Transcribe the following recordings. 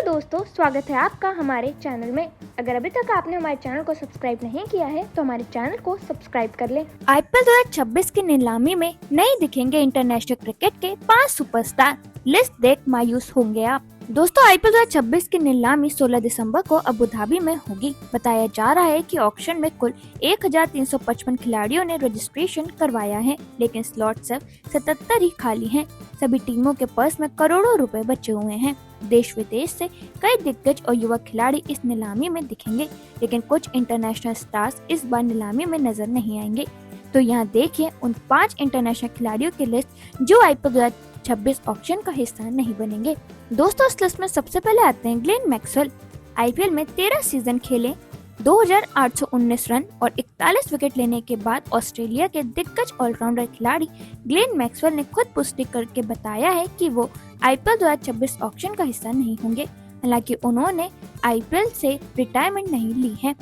दोस्तों, स्वागत है आपका हमारे चैनल में। अगर अभी तक आपने हमारे चैनल को सब्सक्राइब नहीं किया है तो हमारे चैनल को सब्सक्राइब कर लें। आईपीएल 2026 की नीलामी में नहीं दिखेंगे इंटरनेशनल क्रिकेट के 5 सुपरस्टार। लिस्ट देख मायूस होंगे आप। दोस्तों, आईपीएल 2026 की नीलामी 16 दिसंबर को अबू धाबी में होगी। बताया जा रहा है कि ऑक्शन में कुल 1355 खिलाड़ियों ने रजिस्ट्रेशन करवाया है, लेकिन स्लॉट सिर्फ 77 ही खाली हैं। सभी टीमों के पर्स में करोड़ों रुपए बचे हुए हैं। देश विदेश से कई दिग्गज और युवा खिलाड़ी इस नीलामी में दिखेंगे, लेकिन कुछ इंटरनेशनल स्टार्स इस बार नीलामी में नजर नहीं आएंगे। तो यहाँ देखिए उन 5 इंटरनेशनल खिलाड़ियों की लिस्ट जो आईपीएल 2026 ऑक्शन का हिस्सा नहीं बनेंगे। दोस्तों, इस लिस्ट में सबसे पहले आते हैं ग्लेन मैक्सवेल। आईपीएल में 13 सीजन खेले, 2819 रन और 41 विकेट लेने के बाद ऑस्ट्रेलिया के दिग्गज ऑलराउंडर खिलाड़ी ग्लेन मैक्सवेल ने खुद पुष्टि करके बताया है कि वो आईपीएल 2026 ऑक्शन का हिस्सा नहीं होंगे। हालांकि उन्होंने आईपीएल से रिटायरमेंट नहीं ली है।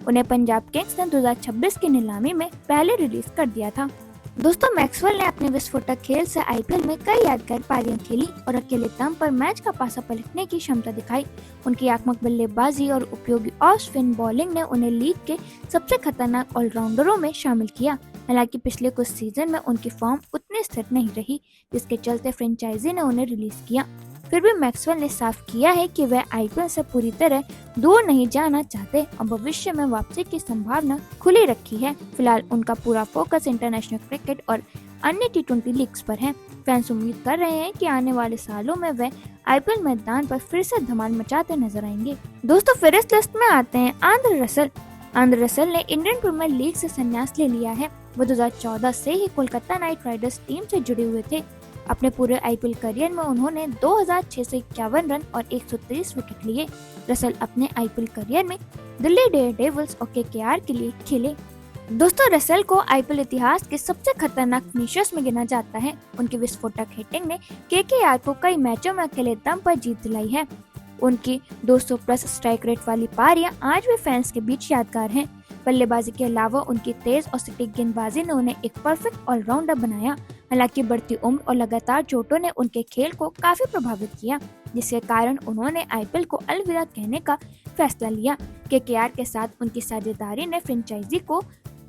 उन्हें पंजाब किंग्स ने 2026 की नीलामी में पहले रिलीज कर दिया था। दोस्तों, मैक्सवेल ने अपने विस्फोटक खेल से आईपीएल में कई यादगार पारियां खेली और अकेले दम पर मैच का पासा पलटने की क्षमता दिखाई। उनकी आक्रामक बल्लेबाजी और उपयोगी ऑफ स्पिन बॉलिंग ने उन्हें लीग के सबसे खतरनाक ऑलराउंडरों में शामिल किया। हालांकि पिछले कुछ सीजन में उनकी फॉर्म उतनी स्थिर नहीं रही, जिसके चलते फ्रेंचाइजी ने उन्हें रिलीज किया। फिर भी मैक्सवेल ने साफ किया है कि वह आईपीएल से पूरी तरह दूर नहीं जाना चाहते और भविष्य में वापसी की संभावना खुली रखी है। फिलहाल उनका पूरा फोकस इंटरनेशनल क्रिकेट और अन्य टी20 लीग्स पर है। फैंस उम्मीद कर रहे हैं कि आने वाले सालों में वह आईपीएल मैदान पर फिर से धमाल मचाते नजर आएंगे। दोस्तों, फिर इस लिस्ट में आते हैं आंद्रे रसल। आंद्रे रसल ने इंडियन प्रीमियर लीग से संन्यास ले लिया है। वो 2014 से ही कोलकाता नाइट राइडर्स टीम से जुड़े हुए थे। अपने पूरे आईपीएल करियर में उन्होंने 2651 रन और 130 विकेट लिए। रसल अपने आईपीएल करियर में दिल्ली डेयरडेविल्स और केकेआर के लिए खेले। दोस्तों, रसल को आईपीएल इतिहास के सबसे खतरनाक फिनिशर्स में गिना जाता है। उनकी विस्फोटक हिटिंग ने केकेआर को कई मैचों में अकेले दम पर जीत दिलाई है। उनकी 200 प्लस स्ट्राइक रेट वाली पारियां आज भी फैंस के बीच यादगार हैं। बल्लेबाजी के अलावा उनकी तेज और सटीक गेंदबाजी ने उन्हें एक परफेक्ट ऑलराउंडर बनाया। हालांकि बढ़ती उम्र और लगातार चोटों ने उनके खेल को काफी प्रभावित किया, जिसके कारण उन्होंने आईपीएल को अलविदा कहने का फैसला लिया। केकेआर के साथ उनकी साझेदारी ने फ्रेंचाइजी को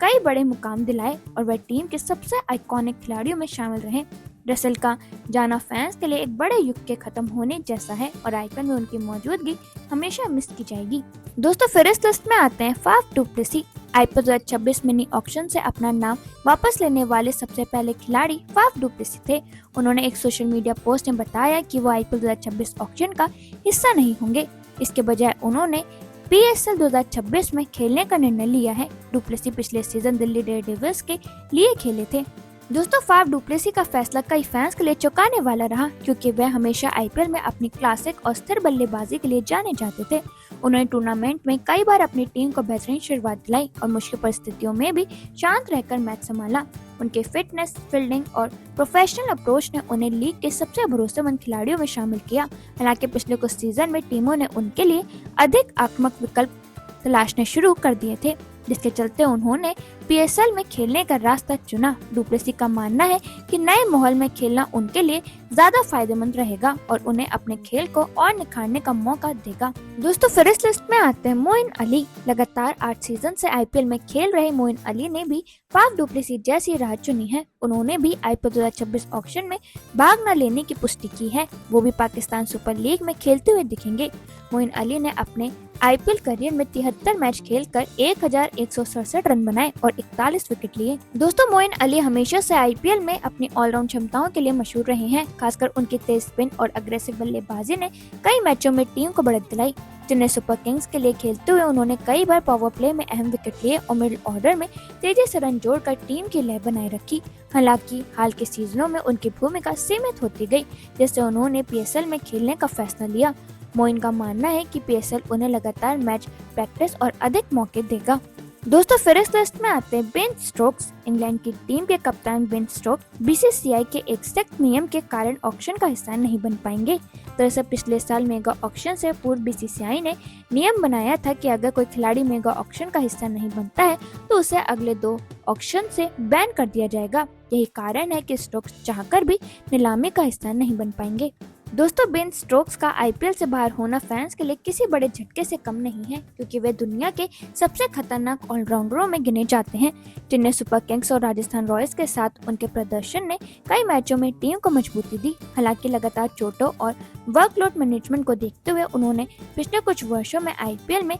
कई बड़े मुकाम दिलाए और वह टीम के सबसे आइकॉनिक खिलाड़ियों में शामिल रहे। रसल का जाना फैंस के लिए एक बड़े युग के खत्म होने जैसा है और आईपीएल में उनकी मौजूदगी हमेशा मिस की जाएगी। दोस्तों, फिर इस लिस्ट में आते हैं Faf du Plessis. IPL 2026 mini auction से अपना नाम वापस लेने वाले सबसे पहले खिलाड़ी फाफ डु प्लेसी थे। उन्होंने एक सोशल मीडिया पोस्ट में बताया कि वो आईपीएल 2026 ऑक्शन का हिस्सा नहीं होंगे। इसके बजाय उन्होंने पीएसएल 2026 में खेलने का निर्णय लिया है। डु प्लेसी पिछले सीजन दिल्ली डेयरडेविल्स के लिए खेले थे। दोस्तों, फाफ डु प्लेसी का फैसला कई फैंस के लिए चौंकाने वाला रहा, क्योंकि वह हमेशा आईपीएल में अपनी क्लासिक और स्थिर बल्लेबाजी के लिए जाने जाते थे। उन्होंने टूर्नामेंट में कई बार अपनी टीम को बेहतरीन शुरुआत दिलाई और मुश्किल परिस्थितियों में भी शांत रहकर मैच संभाला। उनके फिटनेस, फील्डिंग और प्रोफेशनल अप्रोच ने उन्हें लीग के सबसे भरोसेमंद खिलाड़ियों में शामिल किया। हालांकि पिछले कुछ सीजन में टीमों ने उनके लिए अधिक आक्रामक विकल्प तलाशने शुरू कर दिए थे, जिसके चलते उन्होंने पीएसएल में खेलने का रास्ता चुना। डु प्लेसी का मानना है कि नए माहौल में खेलना उनके लिए ज्यादा फायदेमंद रहेगा और उन्हें अपने खेल को और निखारने का मौका देगा। दोस्तों, फिर इस लिस्ट में आते हैं मोइन अली। लगातार 8 सीजन से आईपीएल में खेल रहे मोइन अली ने भी फाफ डु प्लेसी जैसी राह चुनी है। उन्होंने भी आईपीएल 2026 ऑक्शन में भाग न लेने की पुष्टि की है। वो भी पाकिस्तान सुपर लीग में खेलते हुए दिखेंगे। मोइन अली ने अपने आईपीएल करियर में 73 मैच खेलकर 1167 रन बनाए और 41 विकेट लिए। दोस्तों, मोइन अली हमेशा से आईपीएल में अपनी ऑलराउंड क्षमताओं के लिए मशहूर रहे हैं। खासकर उनकी तेज स्पिन और अग्रेसिव बल्लेबाजी ने कई मैचों में टीम को बढ़त दिलाई। चेन्नई सुपर किंग्स के लिए खेलते हुए उन्होंने कई बार पावर प्ले में अहम विकेट लिए और मिडिल ऑर्डर में तेजी से रन जोड़कर टीम की लय बनाए रखी। हालांकि हाल के सीजनों में उनकी भूमिका सीमित होती गई, जिससे उन्होंने पीएसएल में खेलने का फैसला लिया। मोइन का मानना है कि पीएसएल उन्हें लगातार मैच प्रैक्टिस और अधिक मौके देगा। दोस्तों, फिर इस लिस्ट में आते हैं बेन स्टोक्स। इंग्लैंड की टीम के कप्तान बेन स्टोक्स बीसीसीआई के एक सख्त नियम के कारण ऑक्शन का हिस्सा नहीं बन पाएंगे। दरअसल पिछले साल मेगा ऑक्शन से पूर्व बीसीसीआई ने नियम बनाया था कि अगर कोई खिलाड़ी मेगा ऑक्शन का हिस्सा नहीं बनता है तो उसे अगले 2 ऑक्शन से बैन कर दिया जाएगा। यही कारण है कि स्टोक्स चाहकर भी नीलामी का हिस्सा नहीं बन पाएंगे। दोस्तों बेन स्टोक्स का आईपीएल से बाहर होना फैंस के लिए किसी बड़े झटके से कम नहीं है, क्योंकि वे दुनिया के सबसे खतरनाक ऑलराउंडरों में गिने जाते हैं। चेन्नई सुपर किंग्स और राजस्थान रॉयल्स के साथ उनके प्रदर्शन ने कई मैचों में टीम को मजबूती दी। हालांकि लगातार चोटों और वर्कलोड मैनेजमेंट को देखते हुए उन्होंने पिछले कुछ वर्षों में आईपीएल में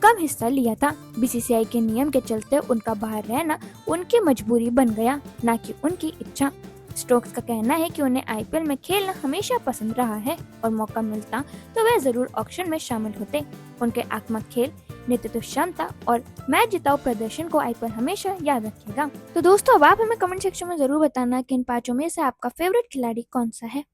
कम हिस्सा लिया था। बीसीसीआई के नियम के चलते उनका बाहर रहना उनकी मजबूरी बन गया, न कि उनकी इच्छा। स्टोक्स का कहना है कि उन्हें आईपीएल में खेलना हमेशा पसंद रहा है और मौका मिलता तो वे जरूर ऑक्शन में शामिल होते। उनके आक्रामक खेल, नेतृत्व क्षमता और मैच जिताऊ प्रदर्शन को आईपीएल हमेशा याद रखेगा। तो दोस्तों अब आप हमें कमेंट सेक्शन में जरूर बताना कि इन पांचों में से आपका फेवरेट खिलाड़ी कौन सा है।